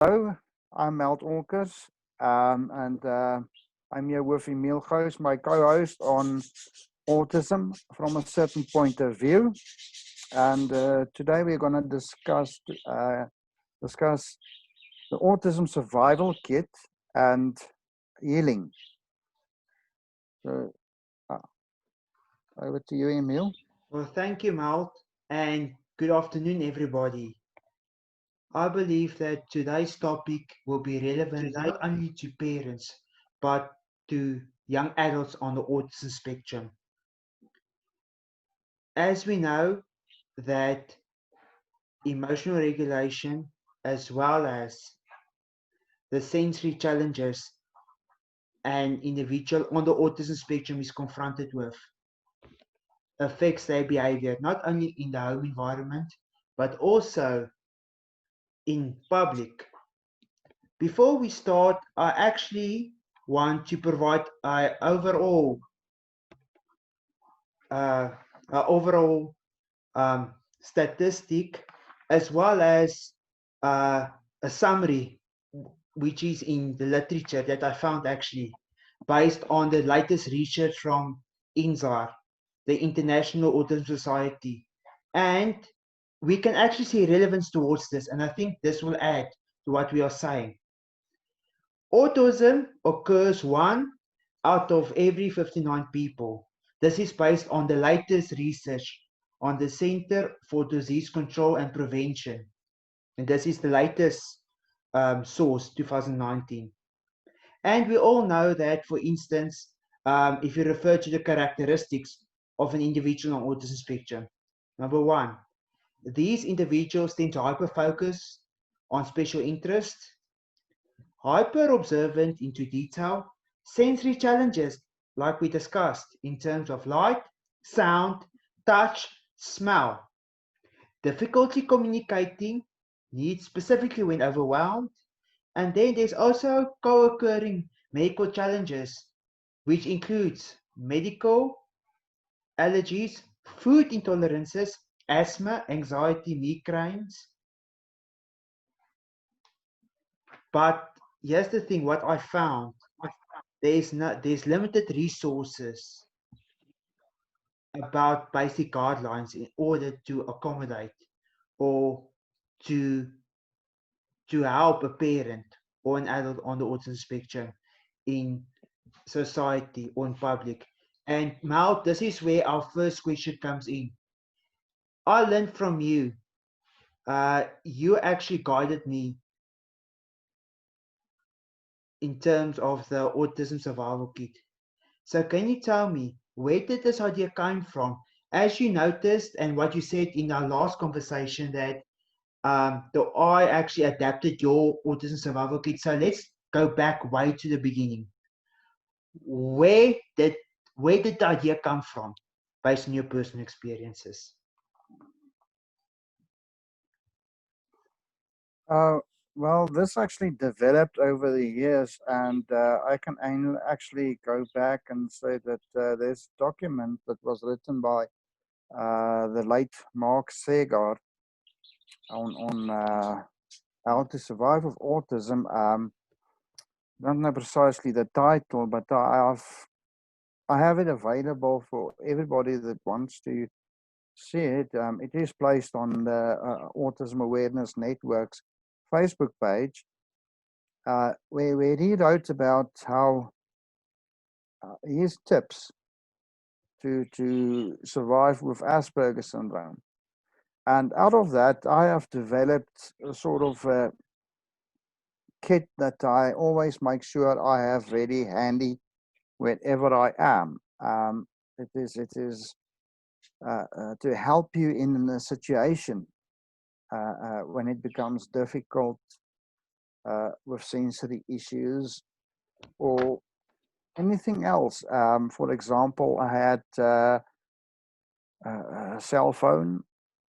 Hello, I'm Olckers, and I'm here with Emile, my co-host on autism from a certain point of view. And today we're going to discuss the autism survival kit and healing. So, uh, over to you, Emile. Well, thank you, Marc, and good afternoon, everybody. I believe that today's topic will be relevant not only to parents, but to young adults on the autism spectrum. As we know that emotional regulation, as well as the sensory challenges an individual on the autism spectrum is confronted with, affects their behavior not only in the home environment, but also in public. Before we start, I actually want to provide an uh, overall statistic as well as uh, a summary, which is in the literature that I found actually based on the latest research from INSAR, the International Autism Society. And we can actually see relevance towards this, and I think this will add to what we are saying. Autism occurs 1 out of every 59 people. This is based on the latest research on the Center for Disease Control and Prevention. And this is the latest source, 2019. And we all know that, for instance, if you refer to the characteristics of an individual on autism spectrum, number 1, these individuals tend to hyper-focus on special interests, hyper-observant into detail, sensory challenges like we discussed in terms of light, sound, touch, smell, difficulty communicating, needs specifically when overwhelmed, and then there's also co-occurring medical challenges, which includes medical allergies, food intolerances, asthma, anxiety, migraines. But here's the thing, what I found, there's limited resources about basic guidelines in order to accommodate or to to help a parent or an adult on the autism spectrum in society or in public. And Mal, this is where our first question comes in. I learned from you. You actually guided me in terms of the autism survival kit. So can you tell me, where did this idea come from? As you noticed and what you said in our last conversation, that I actually adapted your autism survival kit. So let's go back way to the beginning. Where did where did the idea come from, based on your personal experiences? Uh, well, this actually developed over the years, and I can actually go back and say that this document that was written by the late Marc Segar on how to survive with autism. Don't know precisely the title, but I have it available for everybody that wants to see it. It is placed on the Autism Awareness Network's Facebook page, where he wrote about how his tips to survive with Asperger's syndrome. And out of that, I have developed a sort of kit that I always make sure I have ready handy wherever I am. It is to help you in a situation when it becomes difficult with sensory issues or anything else. For example, I had a cell phone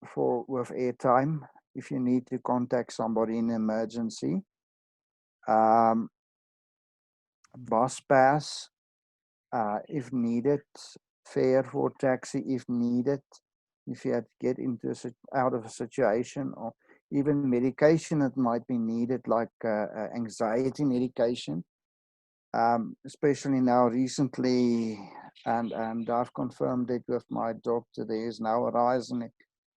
for with airtime if you need to contact somebody in emergency. Um, Bus pass if needed, fare for taxi if needed, if you had to get into out of a situation, or even medication that might be needed, like anxiety medication. Especially now recently, and I've confirmed it with my doctor, there is now a rise in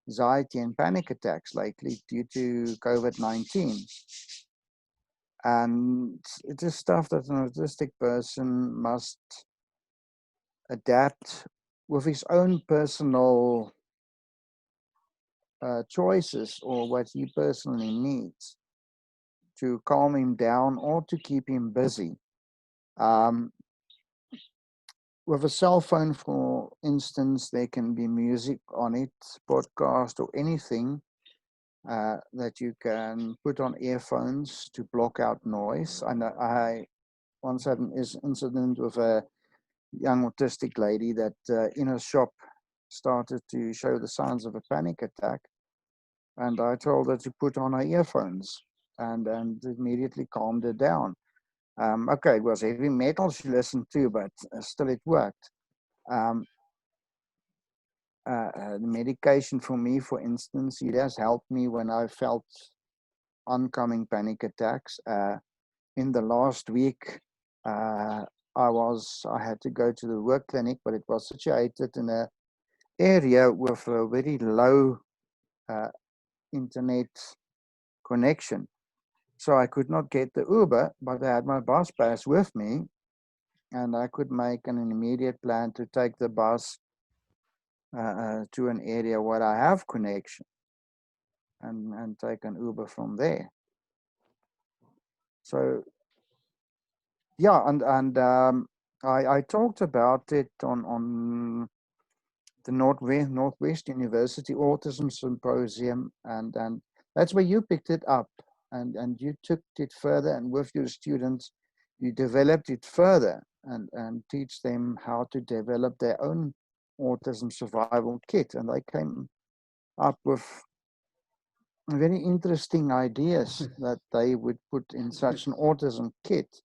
anxiety and panic attacks lately due to COVID-19. And it is stuff that an autistic person must adapt with his own personal choices or what he personally needs to calm him down or to keep him busy. With a cell phone, for instance, there can be music on it, podcast, or anything that you can put on earphones to block out noise. And I once had an incident with a young autistic lady that in a shop started to show the signs of a panic attack. And I told her to put on her earphones and immediately calmed her down. Okay, it was heavy metal she listened to, but still it worked. The medication for me, for instance, it has helped me when I felt oncoming panic attacks. In the last week, I had to go to the work clinic, but it was situated in an area with a very low internet connection. So I could not get the Uber, but I had my bus pass with me, and I could make an immediate plan to take the bus to an area where I have connection and take an Uber from there. So yeah, and I talked about it on the Northwest University Autism Symposium, and that's where you picked it up, and you took it further, and with your students, you developed it further and teach them how to develop their own autism survival kit, and they came up with very interesting ideas that they would put in such an autism kit.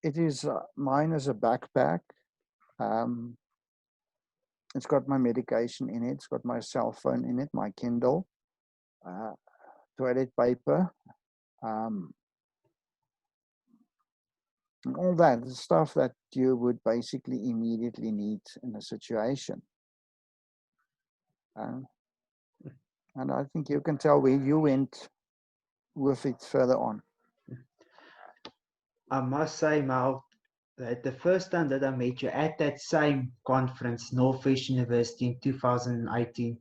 It is mine is a backpack. Um, it's got my medication in it. It's got my cell phone in it, my Kindle, uh, toilet paper, and all that stuff that you would basically immediately need in a situation. And I think you can tell where you went with it further on. I must say, Mal, that the first time that I met you at that same conference, Northwest University in 2018,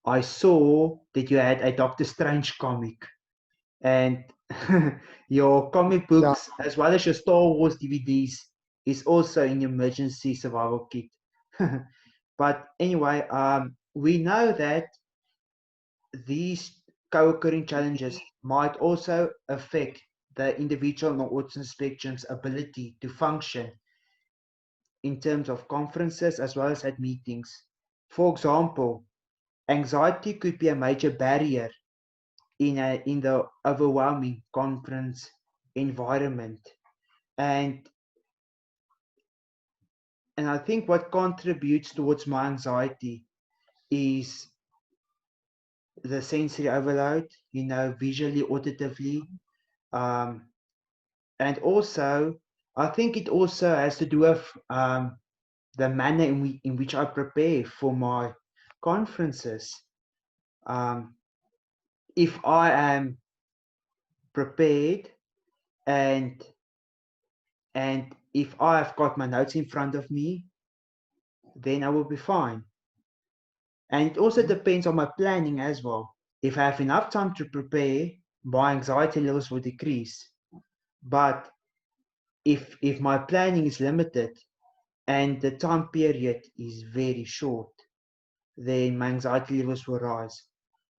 I saw that you had a Doctor Strange comic. And your comic books, as well as your Star Wars DVDs, is also in emergency survival kit. But anyway, we know that these co-occurring challenges might also affect the individual on autism spectrum's ability to function in terms of conferences as well as at meetings. For example, anxiety could be a major barrier in the overwhelming conference environment. And I think what contributes towards my anxiety is the sensory overload, visually, auditively, and also I think it also has to do with the manner in which I prepare for my conferences. If I am prepared and if I have got my notes in front of me, then I will be fine. And it also depends on my planning as well. If I have enough time to prepare, my anxiety levels will decrease. But if my planning is limited and the time period is very short, then my anxiety levels will rise.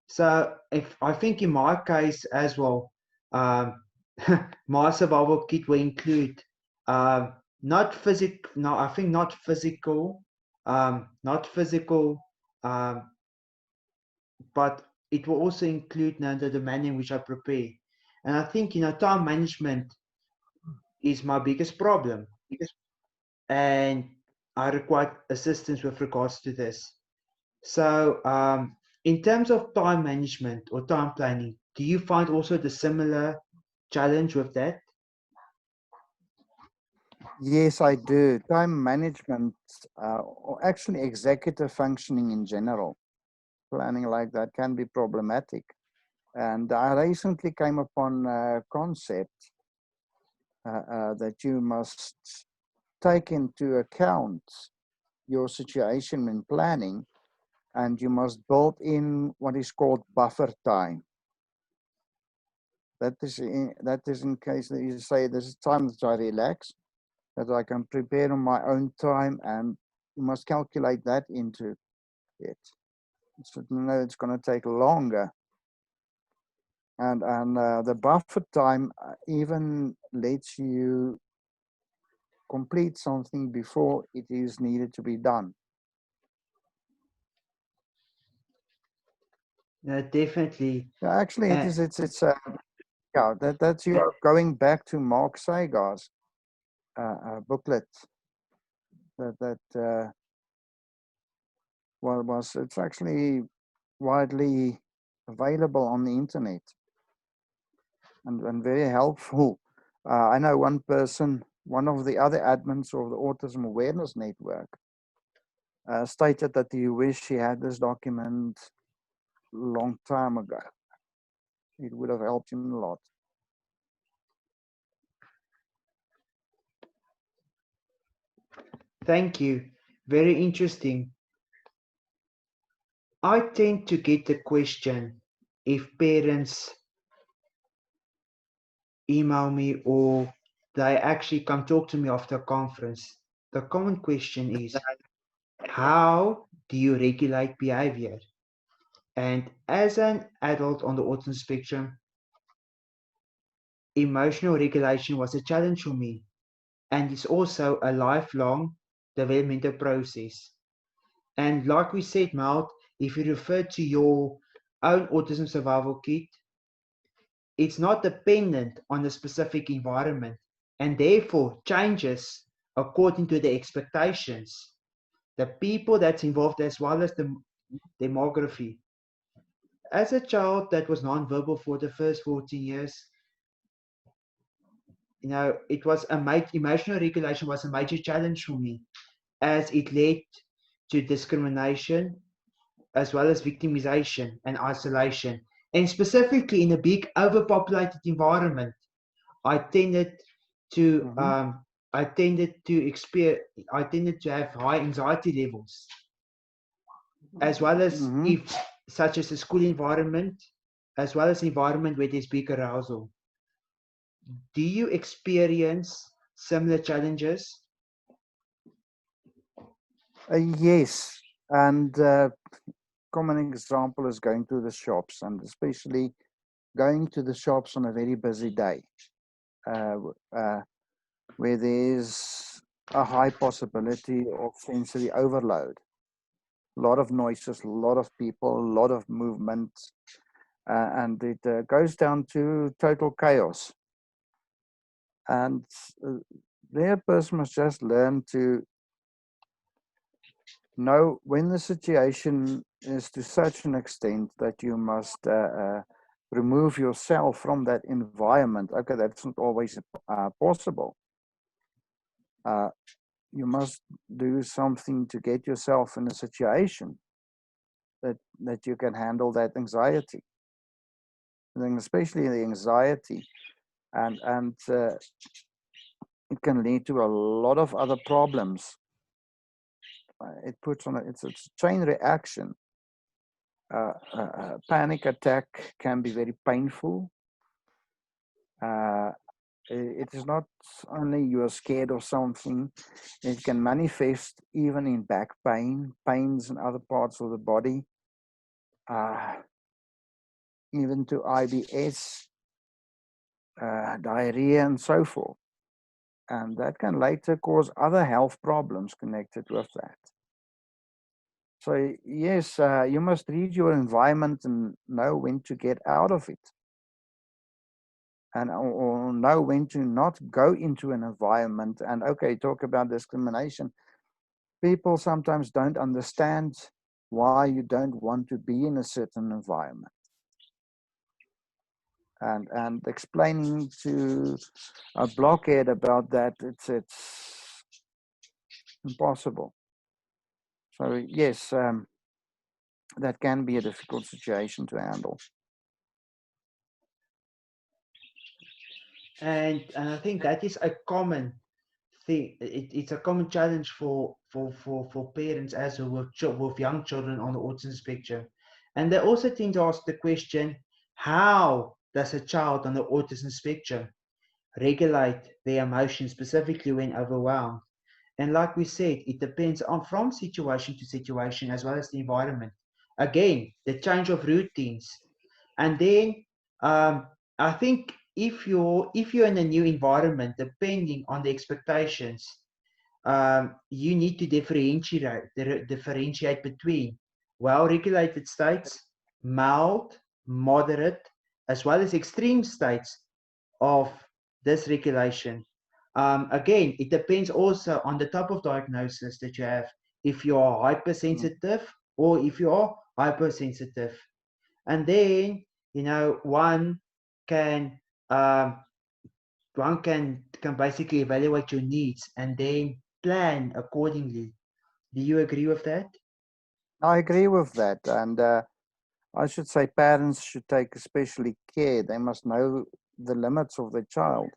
So if I think in my case as well, my survival kit will include not physical, no, I think not physical, but it will also include the manner in which I prepare. And I think, time management is my biggest problem. And I require assistance with regards to this. So In terms of time management or time planning, do you find also the similar challenge with that? Yes, I do. Time management, or actually executive functioning in general, planning like that can be problematic. And I recently came upon a concept that you must take into account your situation when planning, and you must build in what is called buffer time. That is in case that you say this is time that I relax, that I can prepare on my own time, and you must calculate that into it. So you know it's going to take longer, and the buffer time even lets you complete something before it is needed to be done. No, definitely. Yeah, actually, Uh, it's yeah, that's you going back to Marc Segar's booklet that was it's actually widely available on the internet and very helpful. I know one person, one of the other admins of the Autism Awareness Network, stated that he wished he had this document long time ago. It would have helped him a lot. Thank you. Very interesting. I tend to get the question if parents email me or they actually come talk to me after a conference. The common question is, how do you regulate behavior? And as an adult on the autism spectrum, emotional regulation was a challenge for me, and it's also a lifelong developmental process. And like we said, Maud, if you refer to your own autism survival kit, it's not dependent on a specific environment and therefore changes according to the expectations, the people that's involved, as well as the demography. As a child that was nonverbal for the first 14 years, it was emotional regulation was a major challenge for me, as it led to discrimination as well as victimization and isolation. And specifically in a big overpopulated environment, I tended to Mm-hmm. um, I tended to have high anxiety levels, as well as Mm-hmm. if such as a school environment, as well as environment where there's big arousal. Do you experience similar challenges? Yes, and common example is going to the shops, and especially going to the shops on a very busy day, uh, uh, where there's a high possibility of sensory overload. A lot of noises, a lot of people, a lot of movement, and it goes down to total chaos. And uh, their person must just learn to know when the situation is to such an extent that you must remove yourself from that environment. Okay, that's not always possible. Uh, you must do something to get yourself in a situation that you can handle that anxiety, and especially the anxiety, and it can lead to a lot of other problems. It puts on it's a chain reaction. Panic attack can be very painful. Uh, it is not only you are scared of something, it can manifest even in back pain, pains in other parts of the body, uh, even to IBS, diarrhea, and so forth. And that can later cause other health problems connected with that. So, yes, you must read your environment and know when to get out of it, and or know when to not go into an environment. And okay, talk about discrimination. People sometimes don't understand why you don't want to be in a certain environment. And explaining to a blockhead about that, it's impossible. So yes, that can be a difficult situation to handle. And I think that is a common thing. It's a common challenge for parents as well with young children on the autism spectrum. And they also tend to ask the question, how does a child on the autism spectrum regulate their emotions, specifically when overwhelmed? And like we said, it depends on from situation to situation as well as the environment. Again, the change of routines. And then I think if you're in a new environment, depending on the expectations, you need to differentiate between well-regulated states, mild, moderate, as well as extreme states of dysregulation. Again, it depends also on the type of diagnosis that you have. If you are hypersensitive or if you are hypersensitive, and then one can um, one can basically evaluate your needs and then plan accordingly. Do you agree with that? I agree with that, and I should say parents should take especially care. They must know the limits of their child,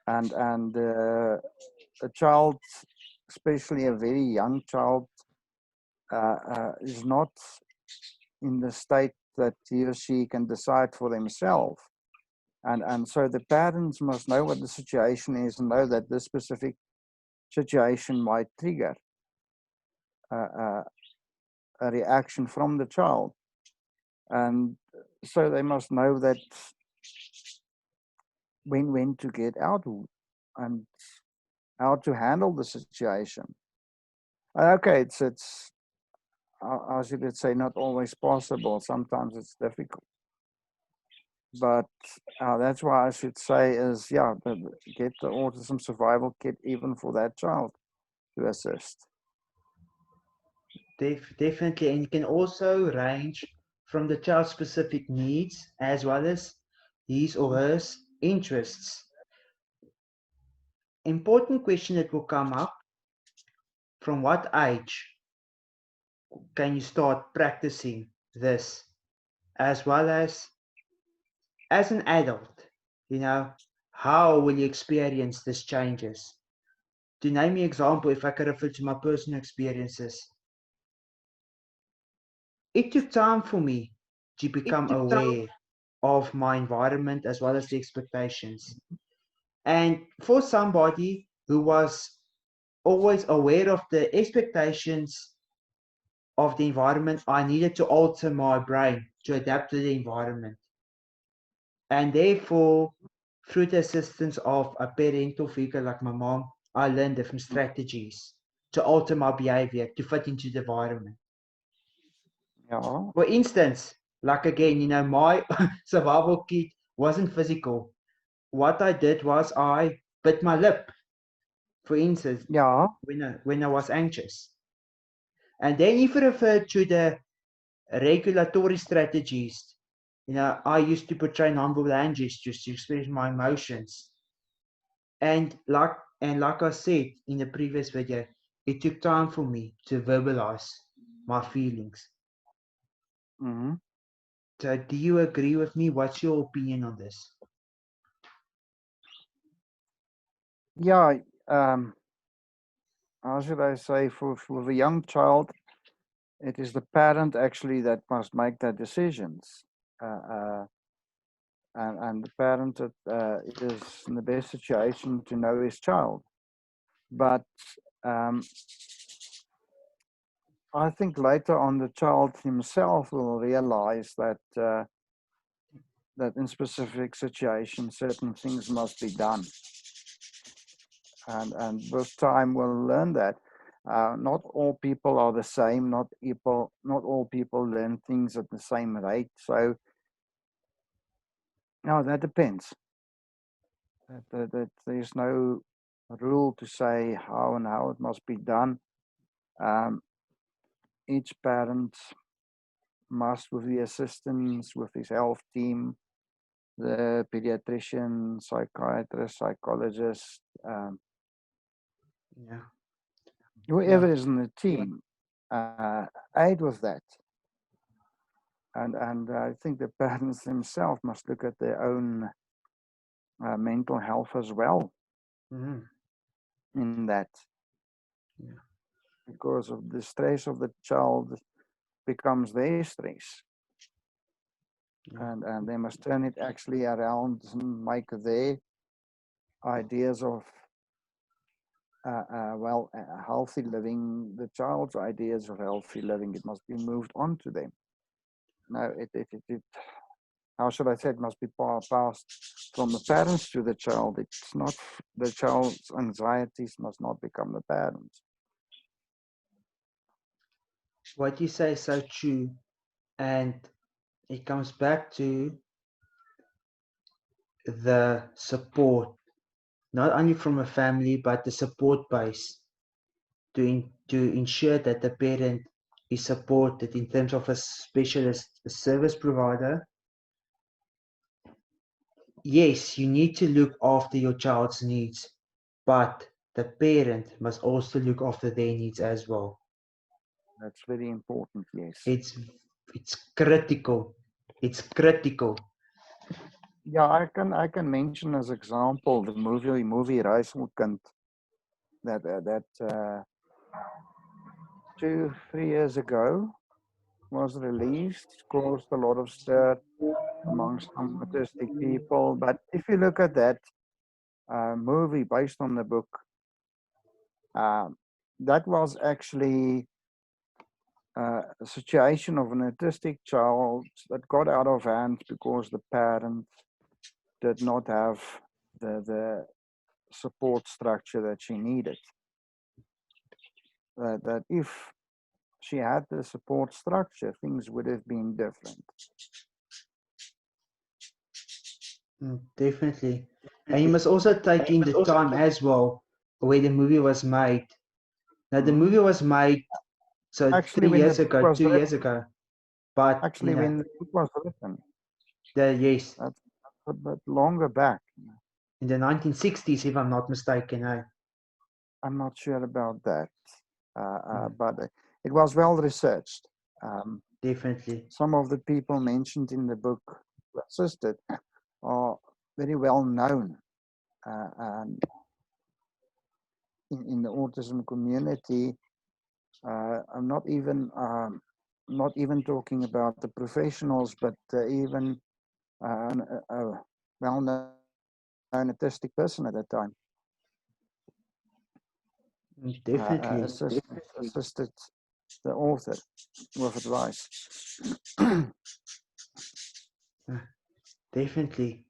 and a child, especially a very young child, is not in the state that he or she can decide for themselves. And so the parents must know what the situation is and know that this specific situation might trigger a, a reaction from the child. And so they must know that when to get out and how to handle the situation. Okay, it's I should say not always possible. Sometimes it's difficult, but that's why I should say is get the autism survival kit even for that child to assist. Definitely, and it can also range from the child's specific needs as well as his or her interests. Important question that will come up: from what age can you start practicing this, as well as an adult? How will you experience these changes? To name an example, if I can refer to my personal experiences, it took time for me to become aware of my environment as well as the expectations. And for somebody who was always aware of the expectations of the environment, I needed to alter my brain to adapt to the environment. And therefore, through the assistance of a parental figure like my mom, I learned different strategies to alter my behavior to fit into the environment. Yeah, For instance, like again, my survival kit wasn't physical. What I did was I bit my lip, for instance, yeah, when I was anxious. And then if you refer to the regulatory strategies, I used to portray nonverbal hand gestures to express my emotions. And like I said in the previous video, it took time for me to verbalize my feelings. hmm So do you agree with me? What's your opinion on this? yeah. How should I say? For the young child, it is the parent actually that must make the decisions. And the parent is in the best situation to know his child. But um, I think later on the child himself will realize that in specific situations certain things must be done, and with time we'll learn that. Not all people are the same. Not all people learn things at the same rate. So no, that depends. That there's no rule to say how and how it must be done. Um, each parent must, with the assistance, with his health team, the pediatrician, psychiatrist, psychologist, Yeah. whoever is in the team, aid with that. And I think the parents themselves must look at their own mental health as well in that. Yeah. Because of the stress of the child becomes their stress. Yeah. And they must turn it actually around and make their ideas of healthy living, the child's ideas of healthy living, it must be moved on to them. Now, how should I say, it must be passed from the parents to the child. It's not, the child's anxieties must not become the parents. What you say is so true. And it comes back to the support, not only from a family, but the support base to ensure that the parent is supported in terms of a specialist, a service provider. Yes, you need to look after your child's needs, but the parent must also look after their needs as well. That's very important, yes. It's critical. It's critical. Yeah, I can mention as example the movie Reiselkind that 2-3 years ago was released, caused a lot of stir amongst some autistic people. But if you look at that movie based on the book, that was actually a situation of an autistic child that got out of hand because the parent did not have the support structure that she needed. That if she had the support structure, things would have been different. Definitely. And you must also take in the time as well where the movie was made. Now, the movie was made, so Actually, 3 years ago, 2 years ago. But, actually when the book was written, yes, that's a bit longer back. in the 1960s, if I'm not mistaken. I'm not sure about that, but it was well researched. Definitely. Some of the people mentioned in the book who assisted are very well known in the autism community. I'm not even talking about the professionals, but even a well-known autistic person at that time Definitely. assisted the author with advice. Definitely.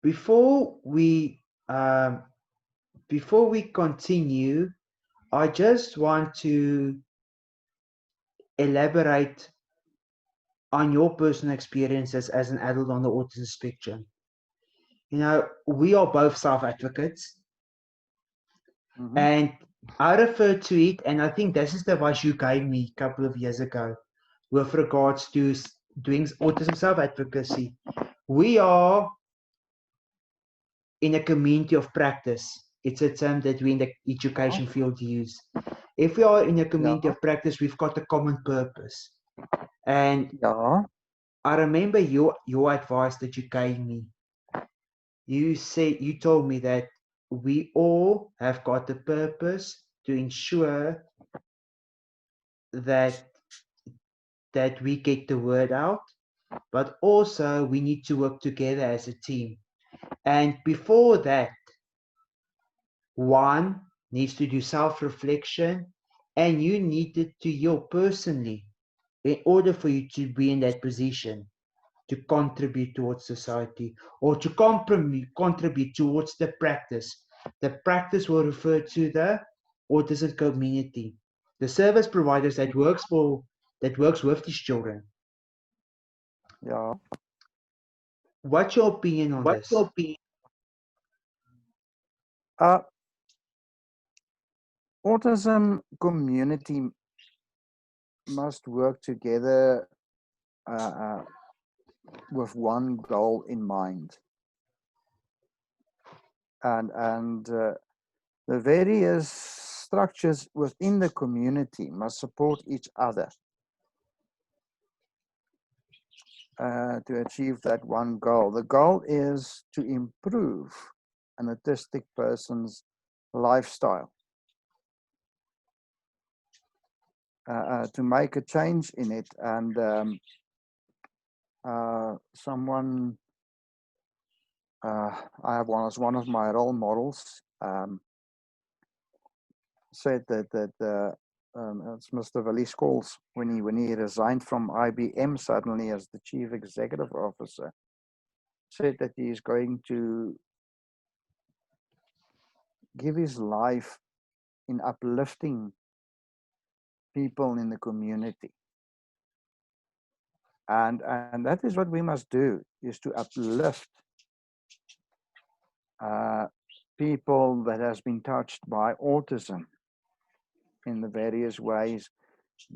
Before we um, before we continue, I just want to elaborate on your personal experiences as an adult on the autism spectrum. You know, we are both self-advocates, and I refer to it, and I think this is the advice you gave me a couple of years ago with regards to doing autism self-advocacy. We are in a community of practice. It's a term that we in the education field use. If we are in a community of practice, we've got a common purpose. And Yeah. I remember your advice that you gave me. You told me that we all have got a purpose to ensure that we get the word out, but also we need to work together as a team. And before that, one needs to do self-reflection, and you need it to you personally in order for you to be in that position to contribute towards society or to contribute towards the practice. The practice will refer to the autism community, the service providers that works with these children. Yeah. What's your opinion on this? Uh, autism community must work together with one goal in mind. And the various structures within the community must support each other to achieve that one goal. The goal is to improve an autistic person's lifestyle, to make a change in it. And someone I have one as one of my role models said that it's Mr. Willie Scholes when he resigned from IBM suddenly as the chief executive officer, said that he is going to give his life in uplifting people in the community. And that is what we must do, is to uplift people that has been touched by autism in the various ways,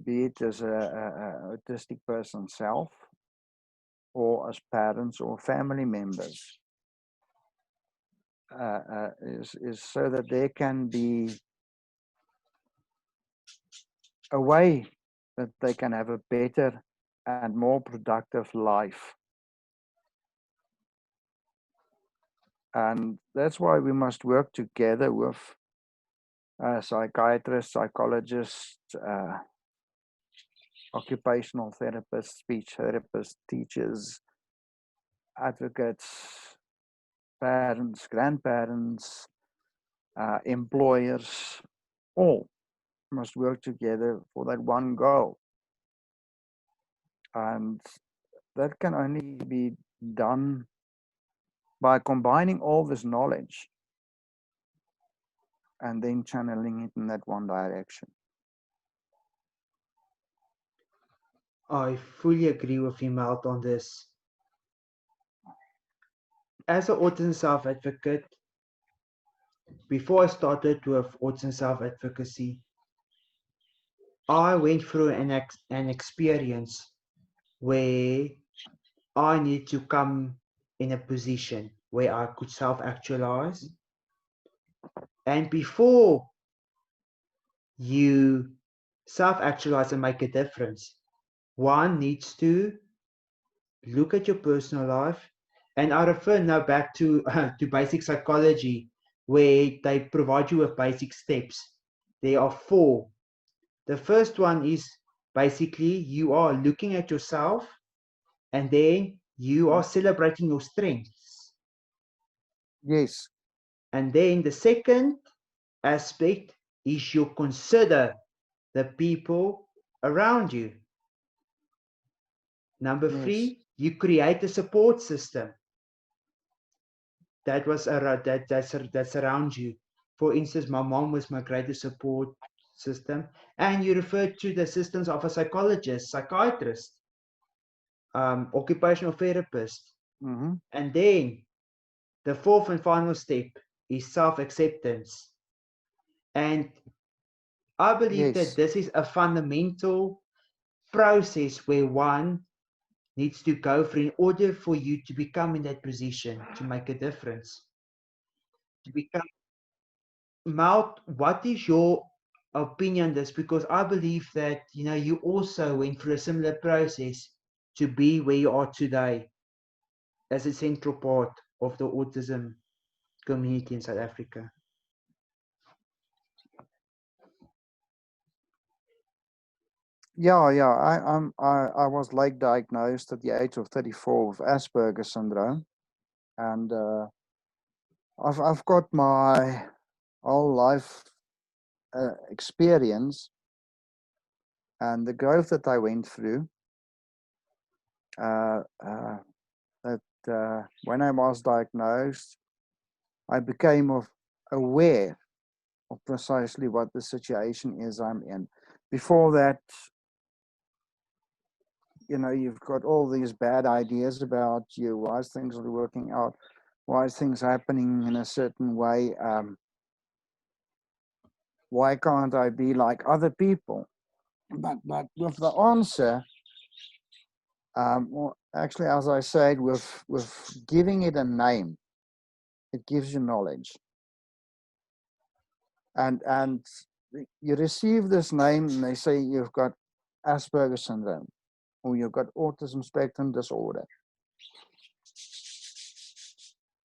be it as a autistic person self, or as parents or family members, is so that there can be a way that they can have a better and more productive life. And that's why we must work together with psychiatrists, psychologists, occupational therapists, speech therapists, teachers, advocates, parents, grandparents, employers, all must work together for that one goal. And that can only be done by combining all this knowledge and then channeling it in that one direction. I fully agree with Emile on this. As an autism self-advocate, before I started with autism self-advocacy, I went through an experience where I need to come in a position where I could self-actualize. And before you self-actualize and make a difference, one needs to look at your personal life. And I refer now back to basic psychology, where they provide you with basic steps. There are 4. The first one is basically you are looking at yourself, and then you are celebrating your strengths. Yes. And then the second aspect is you consider the people around you. Number 3, you create a support system that's around you. For instance, my mom was my greatest support system, and you referred to the systems of a psychologist, psychiatrist, occupational therapist. Mm-hmm. And then the 4th and final step is self-acceptance. And I believe that this is a fundamental process where one needs to go through in order for you to become in that position to make a difference. To become Mal, what is your opinion on this? Because I believe that you also went through a similar process to be where you are today as a central part of the autism community in South Africa. Yeah. I was like diagnosed at the age of 34 with Asperger's syndrome, and I've got my whole life experience and the growth that I went through. That when I was diagnosed, I became aware of precisely what the situation is I'm in. Before that, you've got all these bad ideas about you. Why is things not working out? Why is things happening in a certain way? Why can't I be like other people? but with the answer, well, actually, as I said, with giving it a name, it gives you knowledge. And you receive this name, and they say you've got Asperger's syndrome, or you've got autism spectrum disorder.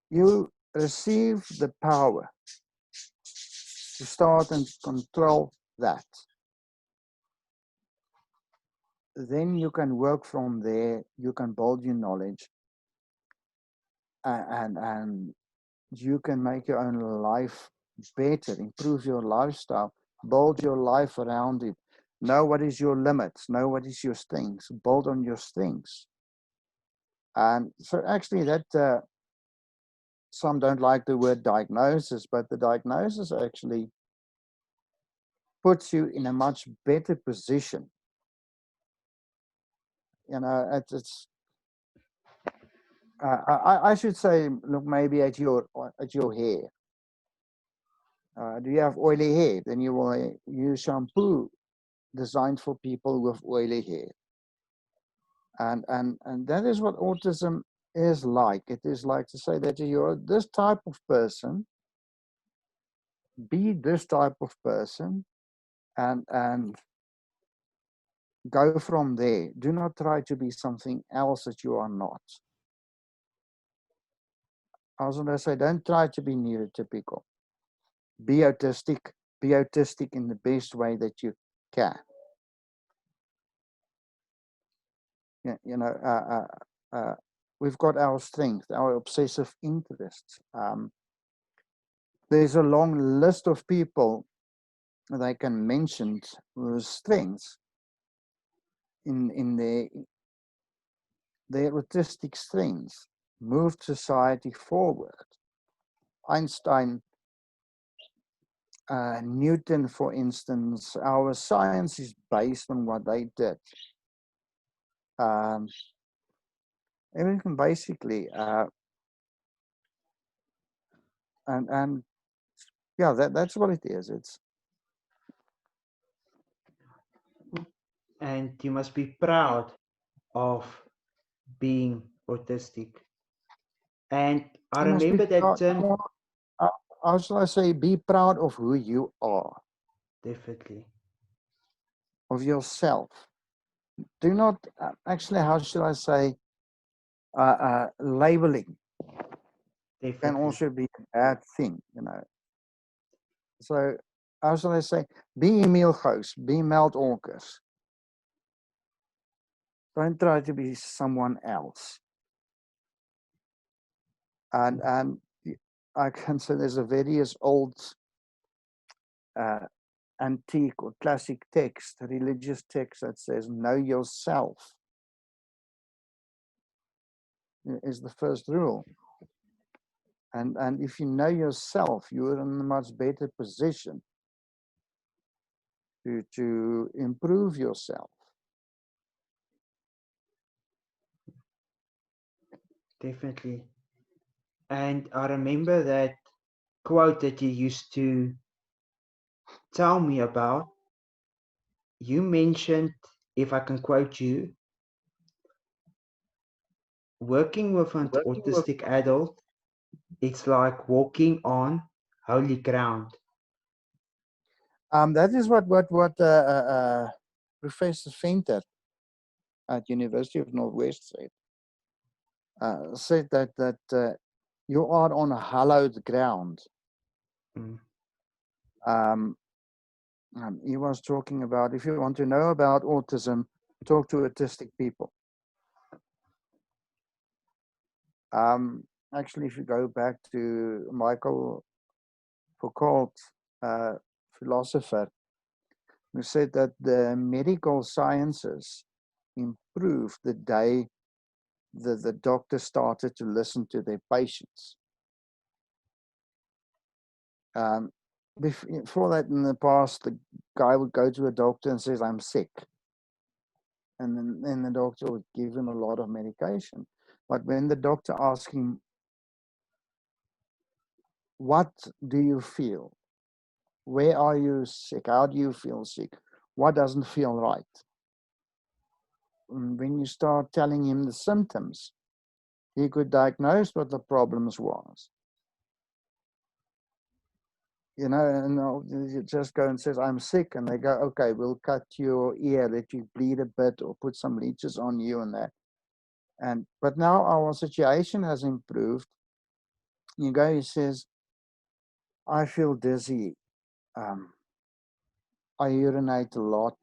You receive the power to start and control that. Then you can work from there. You can build your knowledge, and you can make your own life better, improve your lifestyle, build your life around it. Know what is your limits, know what is your strengths, build on your strengths. And so actually that some don't like the word diagnosis, but the diagnosis actually puts you in a much better position. You know, it's I should say, look maybe at your hair. Do you have oily hair? Then you will use shampoo designed for people with oily hair. And that is what autism is like. It is like to say that you're this type of person, be this type of person, and go from there. Do not try to be something else that you are not. I was going to say, don't try to be neurotypical. Be autistic in the best way that you can. You know, we've got our strength, our obsessive interests. There's a long list of people that I can mention with strengths in their autistic strengths moved society forward. Einstein, Newton, for instance, our science is based on what they did. Everything basically, and yeah, that's what it is. It's And you must be proud of being autistic. And I you must be remember that proud. term. How shall I say? Be proud of who you are, Definitely. of yourself. Do not actually. How shall I say? Labeling can Definitely. also be a bad thing, you know. So, how shall I say? Be Emile Gouws, be Meld Olckers. Don't try to be someone else. And I can say there's a various old antique or classic text, religious text that says, know yourself is the first rule. And if you know yourself, you're in a much better position to improve yourself. Definitely. And I remember that quote that you used to tell me about. You mentioned, if I can quote you, working with an Working with autistic adult, it's like walking on holy ground. that is what Professor Venter at University of Northwest said. Said that you are on a hallowed ground. Mm. He was talking about, if you want to know about autism, talk to autistic people. Actually, if you go back to Michael Foucault, philosopher, who said that the medical sciences improved the day the doctor started to listen to their patients. Before that, in the past, the guy would go to a doctor and says, I'm sick. And then the doctor would give him a lot of medication. But when the doctor asked him, what do you feel? Where are you sick? How do you feel sick? what doesn't feel right. When you start telling him the symptoms, he could diagnose what the problems was. You know, and you just go and says, I'm sick, and they go, okay, we'll cut your ear, let you bleed a bit, or put some leeches on you and that. But now our situation has improved. You go, he says, I feel dizzy. I urinate a lot.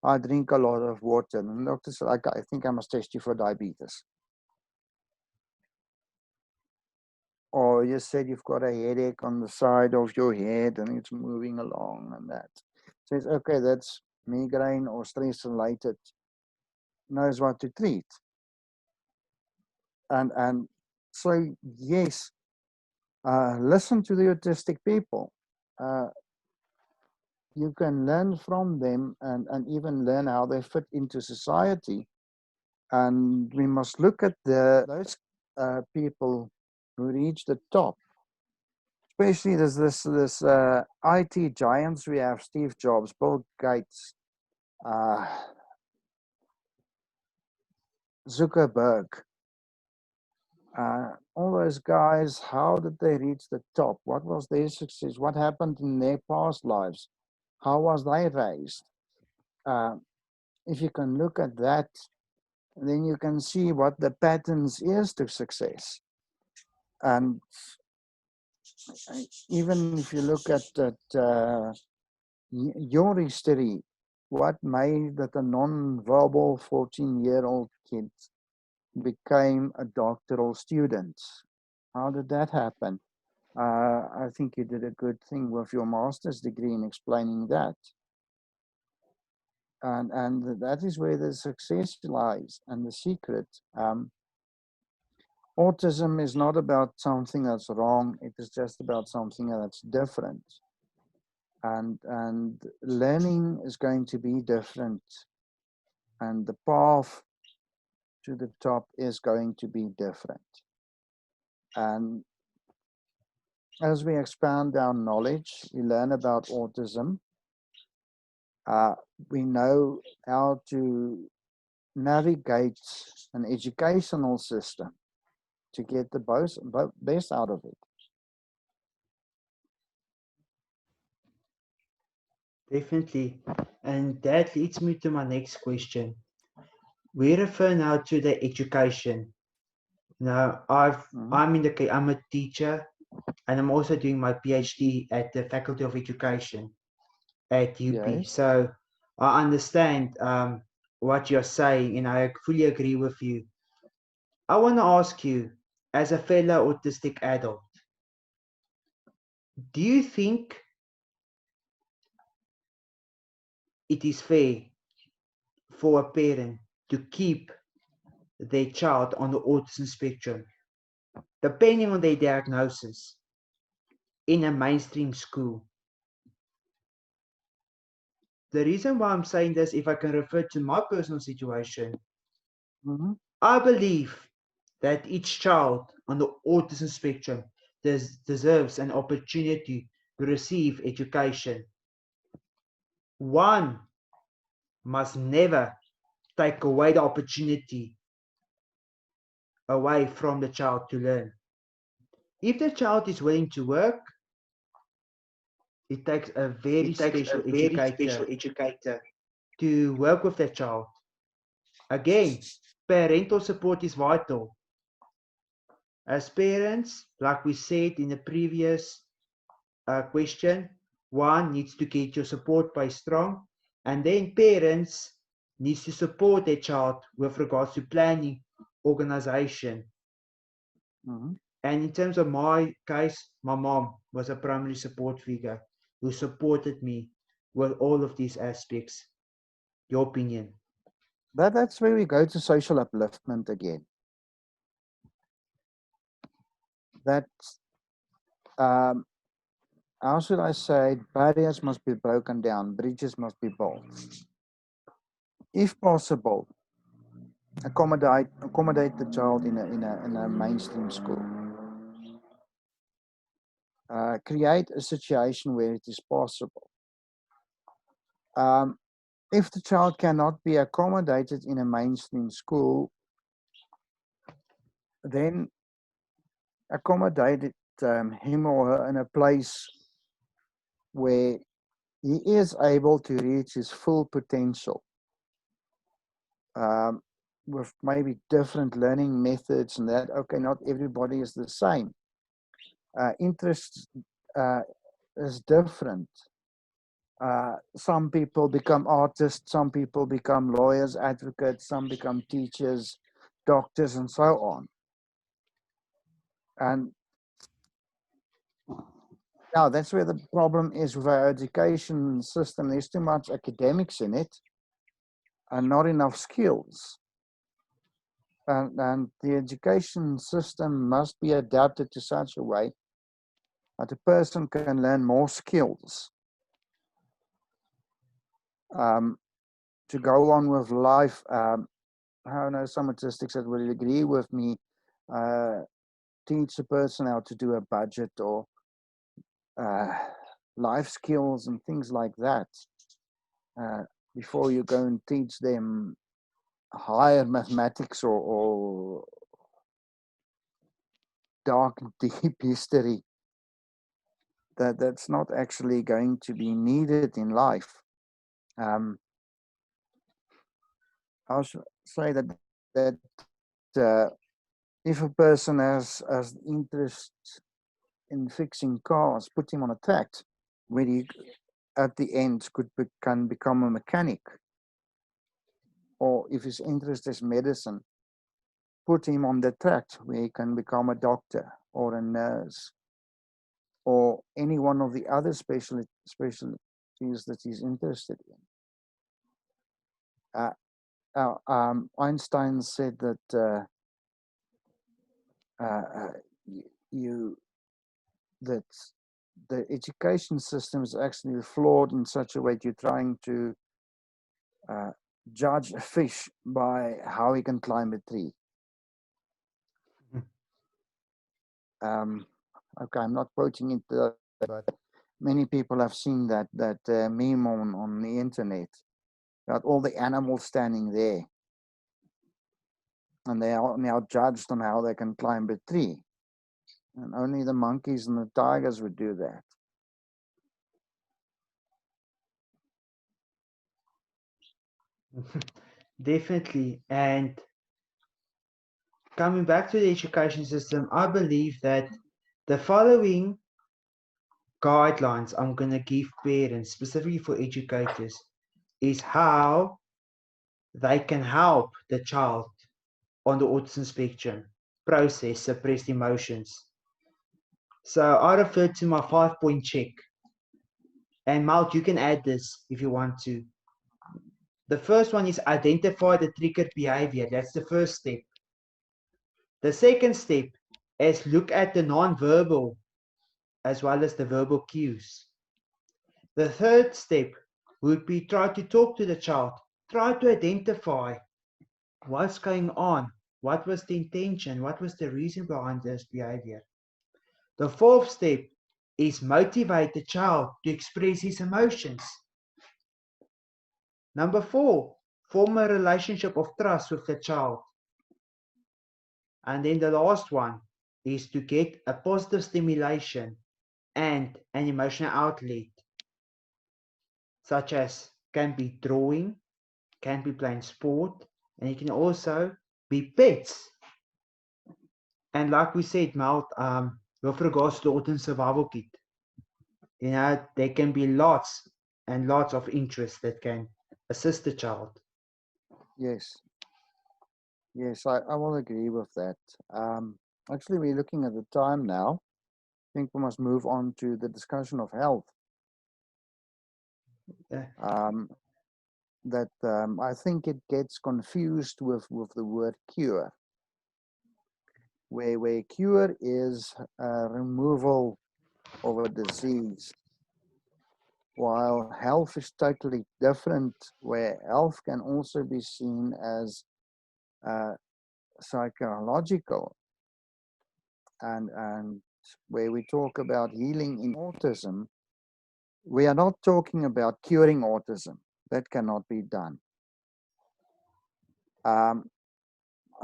I drink a lot of water. And the doctor said, I think I must test you for diabetes. Or you said you've got a headache on the side of your head and it's moving along and that. So it's okay, that's migraine or stress related. Knows what to treat. And so, yes, listen to the autistic people. You can learn from them and even learn how they fit into society. And we must look at those people who reach the top. Especially there's this IT giants we have: Steve Jobs, Bill Gates, Zuckerberg. All those guys, how did they reach the top? What was their success? What happened in their past lives? How was they raised? If you can look at that, then you can see what the patterns is to success. And even if you look at your history, what made that a non-verbal 14-year-old kid became a doctoral student? How did that happen? I think you did a good thing with your master's degree in explaining that. And that is where the success lies and the secret. Autism is not about something that's wrong. It is just about something that's different. And learning is going to be different. And the path to the top is going to be different. And as we expand our knowledge, we learn about autism. We know how to navigate an educational system to get the best out of it. Definitely. And that leads me to my next question. We refer now to the education. Now, I'm a teacher, and I'm also doing my PhD at the Faculty of Education at UP. Yes. So I understand what you're saying, and I fully agree with you. I want to ask you, as a fellow autistic adult, do you think it is fair for a parent to keep their child on the autism spectrum, depending on their diagnosis, in a mainstream school? The reason why I'm saying this, if I can refer to my personal situation, I believe that each child on the autism spectrum deserves an opportunity to receive education. One must never take away the opportunity away from the child to learn. If the child is willing to work, it takes a very special educator to work with the child. Again, parental support is vital. As parents, like we said in the previous question, one needs to get your support base strong, and then parents needs to support their child with regards to planning, organization. And in terms of my case, my mom was a primary support figure who supported me with all of these aspects. Your opinion? That's where we go to social upliftment again. That, how should I say, barriers must be broken down, bridges must be built. If possible, accommodate the child in a mainstream school. Create a situation where it is possible. If the child cannot be accommodated in a mainstream school, then accommodate him or her in a place where he is able to reach his full potential, with maybe different learning methods and that. Okay, not everybody is the same. Interest is different. Some people become artists, some people become lawyers, advocates, some become teachers, doctors, and so on. And now that's where the problem is with our education system. There's too much academics in it and not enough skills. And the education system must be adapted to such a way that a person can learn more skills to go on with life. I know some statistics that will agree with me. Teach a person how to do a budget or life skills and things like that before you go and teach them higher mathematics or dark deep history. That's not actually going to be needed in life. I'll say that if a person has interest in fixing cars, put him on a track where he at the end can become a mechanic. Or if his interest is medicine, put him on the track where he can become a doctor or a nurse or any one of the other specialties that he's interested in. Einstein said that that the education system is actually flawed in such a way that you're trying to judge a fish by how he can climb a tree. Okay, I'm not quoting it, but many people have seen that meme on the internet about all the animals standing there, and they are now judged on how they can climb a tree, and only the monkeys and the tigers would do that. Definitely. And coming back to the education system, I believe that the following guidelines I'm going to give parents, specifically for educators, is how they can help the child on the autism spectrum process suppressed emotions. So I refer to my 5-point check. And Marc, you can add this if you want to. The first one is identify the triggered behavior. That's the first step. The second step is look at the non-verbal as well as the verbal cues. The third step would be try to talk to the child. Try to identify what's going on. What was the intention? What was the reason behind this behavior? The fourth step is motivate the child to express his emotions. Number 4, form a relationship of trust with the child. And then the last one is to get a positive stimulation and an emotional outlet, such as can be drawing, can be playing sport, and it can also be pets. And like we said, Mal, with regards to the autism survival kit, there can be lots and lots of interest that can assist the child. Yes, I will agree with that. Actually, we're looking at the time now. I think we must move on to the discussion of health. Yeah. I think it gets confused with the word cure, where cure is removal of a disease, while health is totally different, where health can also be seen as psychological, and where we talk about healing in autism, we are not talking about curing autism. That cannot be done. I'm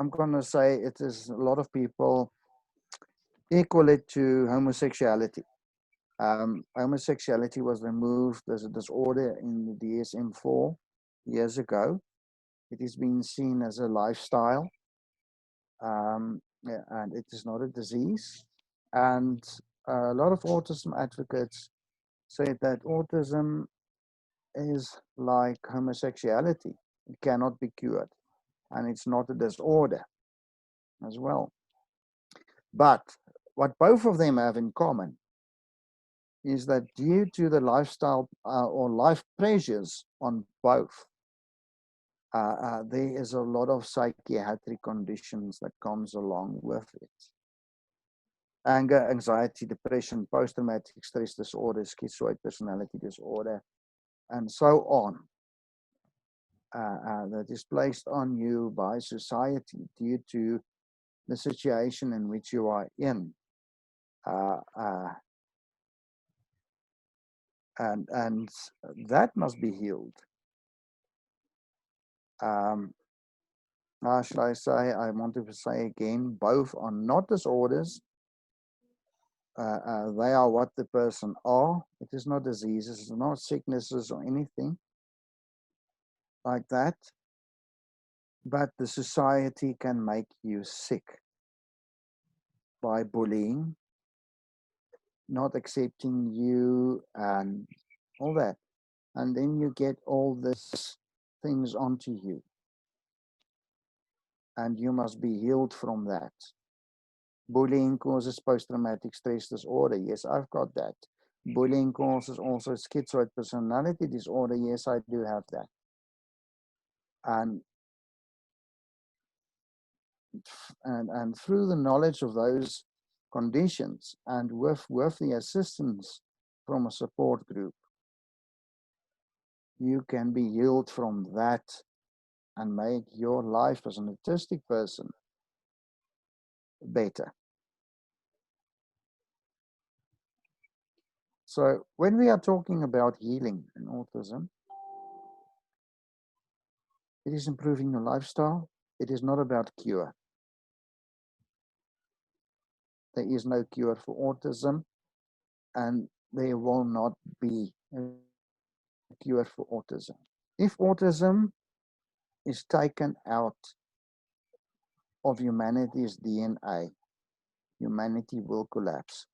going to say it is a lot of people equal it to homosexuality. Homosexuality was removed as a disorder in the DSM-4 years ago. It is being seen as a lifestyle, and it is not a disease. And a lot of autism advocates say that autism is like homosexuality. It cannot be cured, and it's not a disorder as well. But what both of them have in common is that due to the lifestyle or life pressures on both, there is a lot of psychiatric conditions that comes along with it. Anger, anxiety, depression, post-traumatic stress disorder, schizoid personality disorder, and so on. That is placed on you by society due to the situation in which you are in. And that must be healed. How should I say? I want to say again, both are not disorders. They are what the person are. It is not diseases, it's not sicknesses or anything like that. But the society can make you sick by bullying, not accepting you, and all that. And then you get all these things onto you. And you must be healed from that. Bullying causes post-traumatic stress disorder. Yes, I've got that. Bullying causes also schizoid personality disorder. Yes, I do have that. And through the knowledge of those conditions and with the assistance from a support group, you can be healed from that and make your life as an autistic person better. So when we are talking about healing in autism, it is improving your lifestyle. It is not about cure. There is no cure for autism, and there will not be a cure for autism. If autism is taken out of humanity's DNA, humanity will collapse.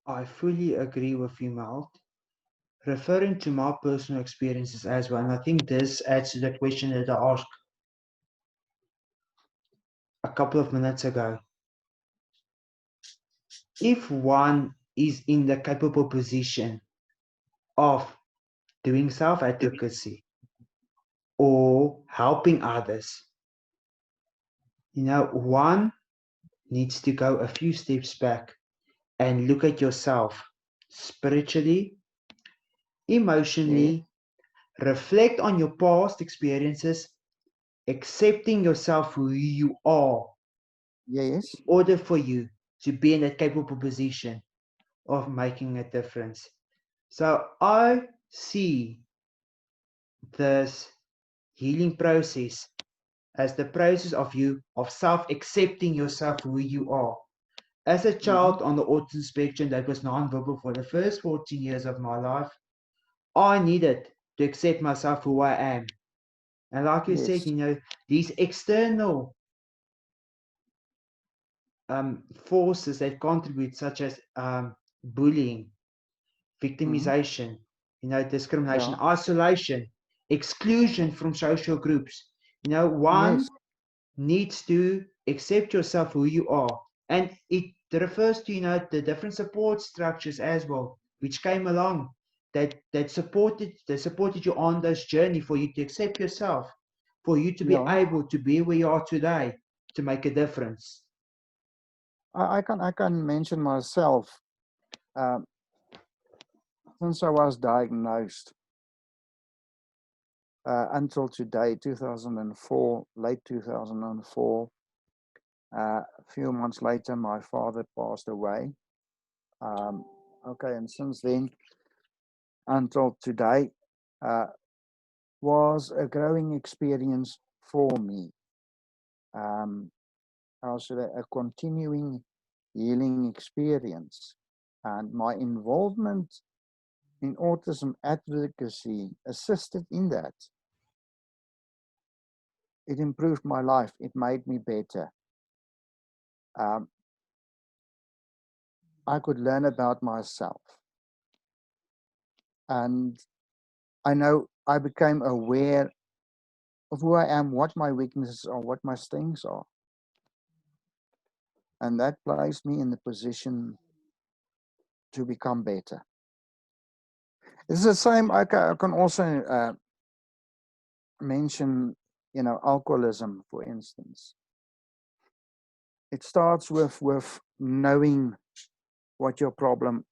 I fully agree with you, Marc. Referring to my personal experiences as well, and I think this adds to the question that I asked a couple of minutes ago. If one is in the capable position of doing self-advocacy or helping others, one needs to go a few steps back and look at yourself spiritually, emotionally, reflect on your past experiences, accepting yourself for who you are Yes. in order for you to be in a capable position of making a difference. So I see this healing process as the process of self-accepting yourself for who you are. As a child on the autism spectrum that was non-verbal for the first 14 years of my life, I needed to accept myself for who I am. And like you said, these external forces that contribute, such as bullying, victimization, discrimination, isolation, exclusion from social groups. One needs to accept yourself for who you are. And it refers to, the different support structures as well, which came along that supported you on this journey for you to accept yourself, for you to be able to be where you are today, to make a difference. I can mention myself. Since I was diagnosed until today, 2004, late 2004, A few months later, my father passed away. Okay, and since then until today, was a growing experience for me. Also a continuing healing experience. And my involvement in autism advocacy assisted in that. It improved my life. It made me better. I could learn about myself. And I know I became aware of who I am, what my weaknesses are, what my strengths are. And that placed me in the position to become better. It's the same, I can also mention, alcoholism, for instance. It starts with knowing what your problem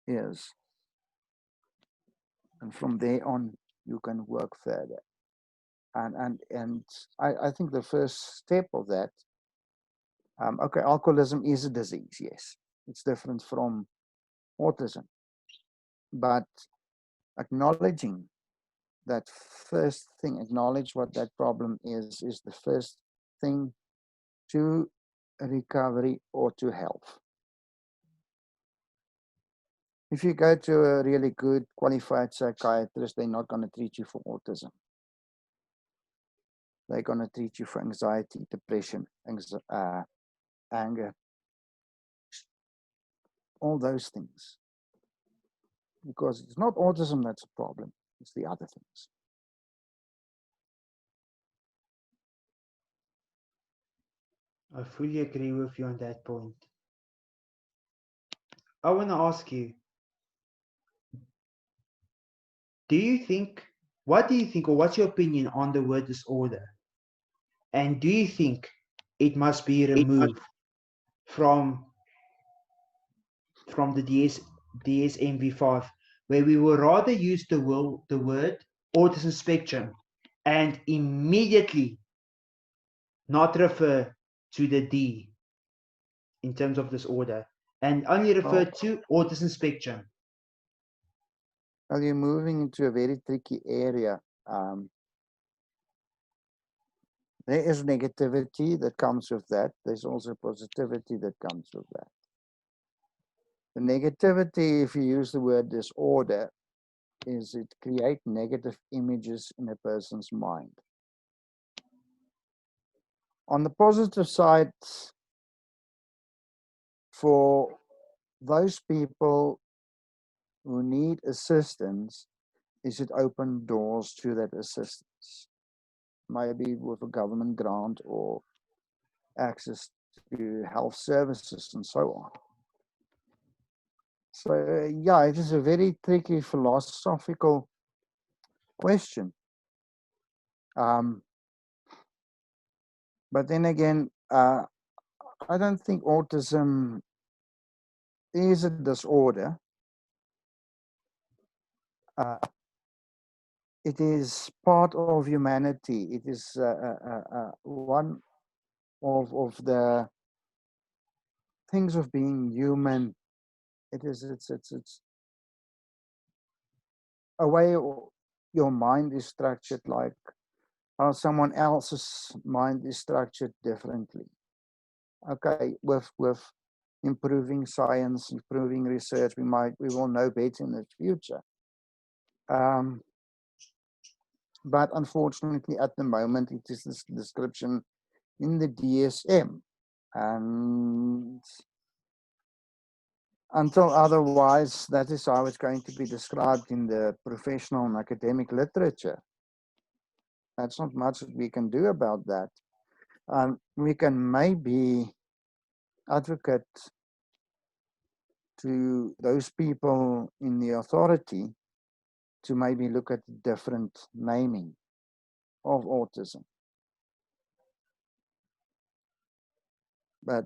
is. And from there on, you can work further. And I think the first step of that, okay, alcoholism is a disease, yes. It's different from autism. But acknowledging that first thing, acknowledge what that problem is the first thing to recovery or to health. If you go to a really good qualified psychiatrist, they're not going to treat you for autism. They're going to treat you for anxiety, depression, anger, all those things. Because it's not autism that's a problem, it's the other things. I fully agree with you on that point. I want to ask you, what do you think, or what's your opinion on the word disorder? And do you think it must be removed from the DSM-5, where we will rather use the word autism spectrum and immediately not refer to the D in terms of disorder, and only refer to autism spectrum? Well, you're moving into a very tricky area. There is negativity that comes with that. There's also positivity that comes with that. The negativity, if you use the word disorder, is it creates negative images in a person's mind. On the positive side, for those people who need assistance, is it open doors to that assistance? Maybe with a government grant or access to health services and so on. So, yeah, it is a very tricky philosophical question. But then again, I don't think autism is a disorder. It is part of humanity. It is one of the things of being human. It's a way your mind is structured, like how someone else's mind is structured differently. Okay, with improving science, improving research, we will know better in the future. But unfortunately, at the moment, it is this description in the DSM. And until otherwise, that is how it's going to be described in the professional and academic literature. That's not much that we can do about that. We can maybe advocate to those people in the authority to maybe look at different naming of autism. But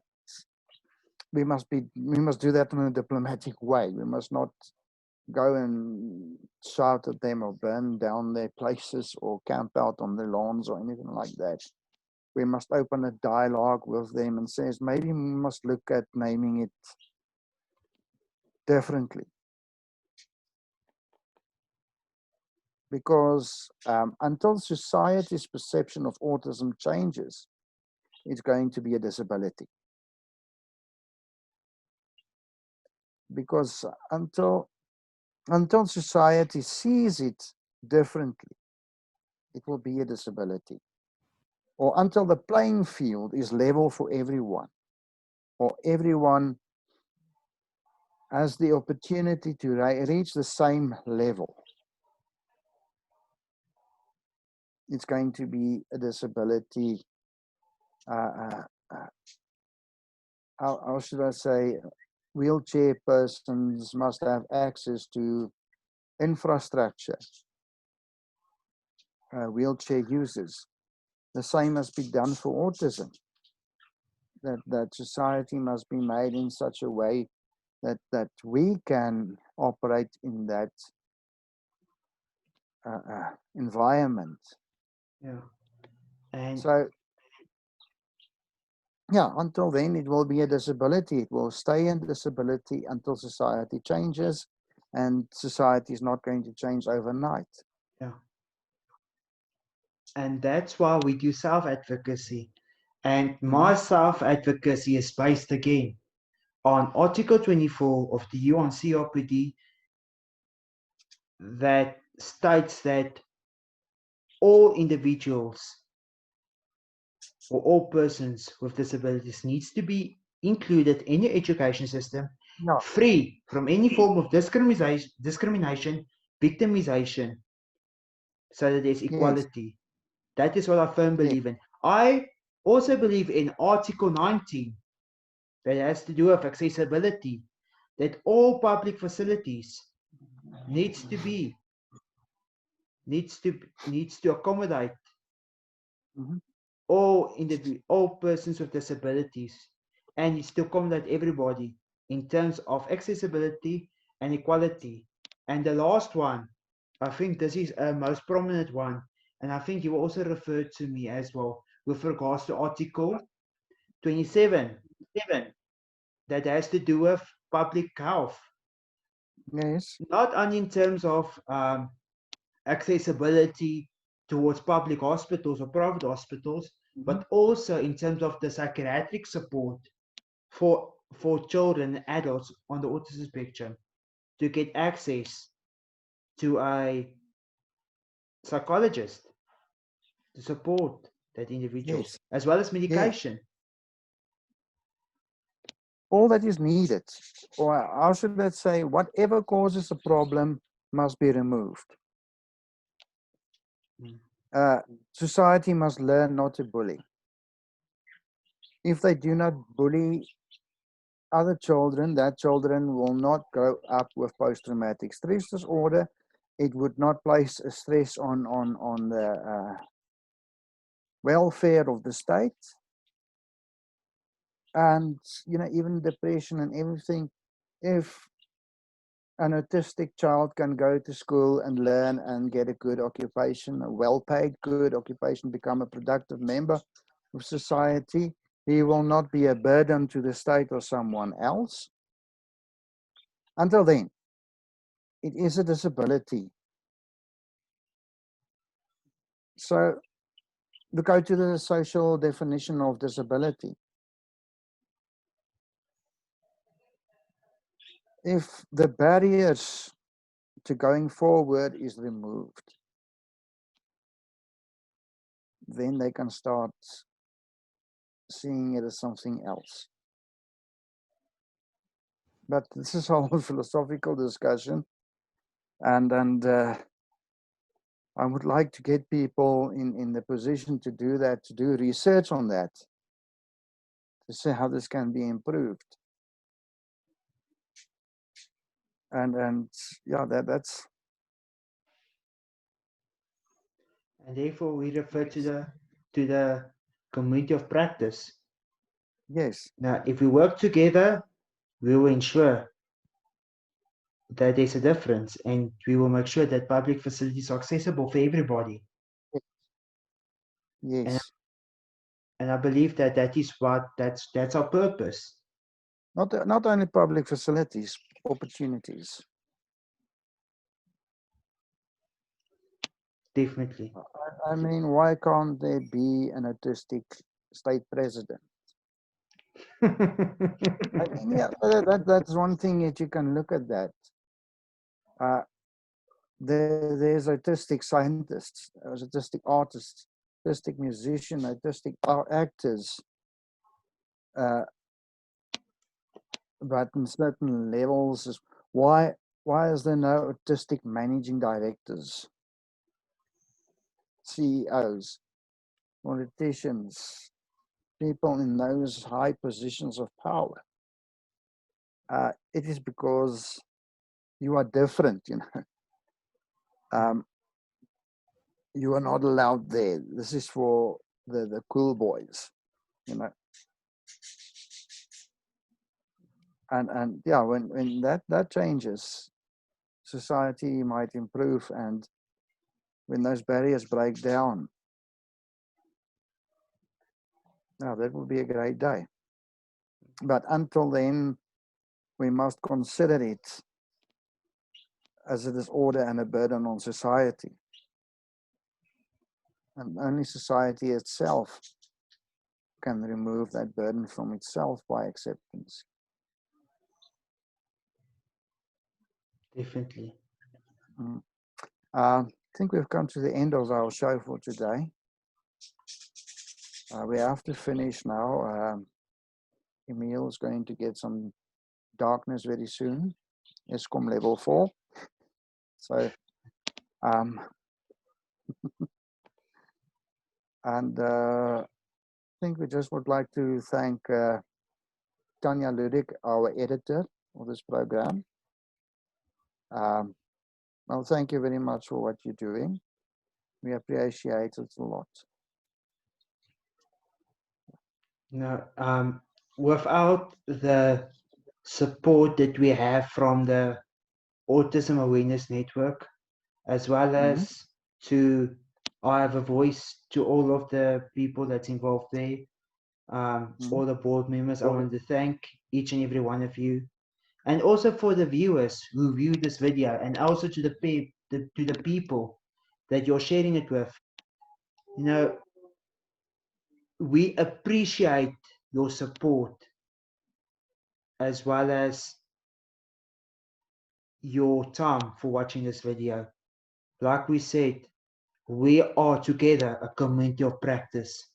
we must do that in a diplomatic way. We must not go and shout at them or burn down their places or camp out on their lawns or anything like that. we must open a dialogue with them and says maybe we must look at naming it differently. Because until society's perception of autism changes, it's going to be a disability. Because until society sees it differently, it will be a disability. Or until the playing field is level for everyone, or everyone has the opportunity to reach the same level, it's going to be a disability. How should I say? Wheelchair persons must have access to infrastructure. Wheelchair users. The same must be done for autism. That society must be made in such a way that we can operate in that environment. Yeah. And so, yeah, until then, it will be a disability. It will stay a disability until society changes, and society is not going to change overnight. yeah. And that's why we do self-advocacy. And my self-advocacy is based again on Article 24 of the UN CRPD that states that all individuals or all persons with disabilities needs to be included in the education system, Yeah. free from any form of discrimination, victimization, so that there's equality. That is what I firmly believe in. I also believe in Article 19 that has to do with accessibility, that all public facilities needs to accommodate all persons with disabilities, and needs to accommodate everybody in terms of accessibility and equality. And the last one, I think this is a most prominent one, and I think you also referred to me as well with regards to Article 27 that has to do with public health. Yes. Not only in terms of accessibility towards public hospitals or private hospitals, but also in terms of the psychiatric support for children and adults on the autism spectrum to get access to a psychologist to support that individual, as well as medication. All that is needed, or how should I say, whatever causes a problem must be removed. Society must learn not to bully. If they do not bully other children, that children will not grow up with post-traumatic stress disorder. It would not place a stress on the welfare of the state. And, even depression and everything. If an autistic child can go to school and learn and get a good occupation, a well-paid good occupation, become a productive member of society, he will not be a burden to the state or someone else. Until then, it is a disability. So we go to the social definition of disability. If the barriers to going forward is removed, then they can start seeing it as something else. But this is all a philosophical discussion, and I would like to get people in the position to do that, to do research on that, to see how this can be improved. And yeah, that's. And therefore, we refer to the community of practice. Yes. Now, if we work together, we will ensure that there's a difference, and we will make sure that public facilities are accessible for everybody. Yes. I believe that that's our purpose. Not only public facilities, opportunities. Definitely. I mean, why can't there be an autistic state president? I mean, yeah, that's one thing that you can look at that. There's autistic scientists, there's autistic artists, autistic musicians, autistic actors, but in certain levels, why is there no autistic managing directors, CEOs, politicians, people in those high positions of power? It is because you are different, you know. You are not allowed there. This is for the cool boys, you know. And yeah, when that changes, society might improve, and when those barriers break down, now that would be a great day. But until then, we must consider it as a disorder and a burden on society. And only society itself can remove that burden from itself by acceptance. Definitely. I think we've come to the end of our show for today. We have to finish now. Emile is going to get some darkness very soon. ESCOM level 4. So, and I think we just would like to thank Tanya Ludik, our editor of this program. Well, thank you very much for what you're doing. We appreciate it a lot. No, without the support that we have from the Autism Awareness Network, as well as to I have a voice to all of the people that's involved there, all the board members. I want to thank each and every one of you, and also for the viewers who view this video, and also to the people that you're sharing it with. You know, we appreciate your support as well as your time for watching this video. Like we said, we are together a community of practice,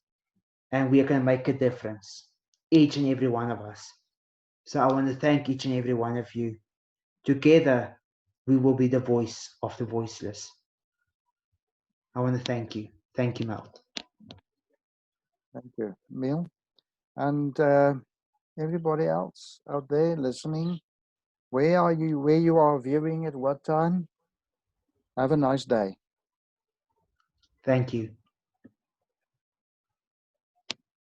and we are going to make a difference, each and every one of us. So I want to thank each and every one of you. Together, we will be the voice of the voiceless. I want to thank you. Thank you, Mel. Thank you, Emile. And everybody else out there listening, where you are viewing at what time? Have a nice day. Thank you.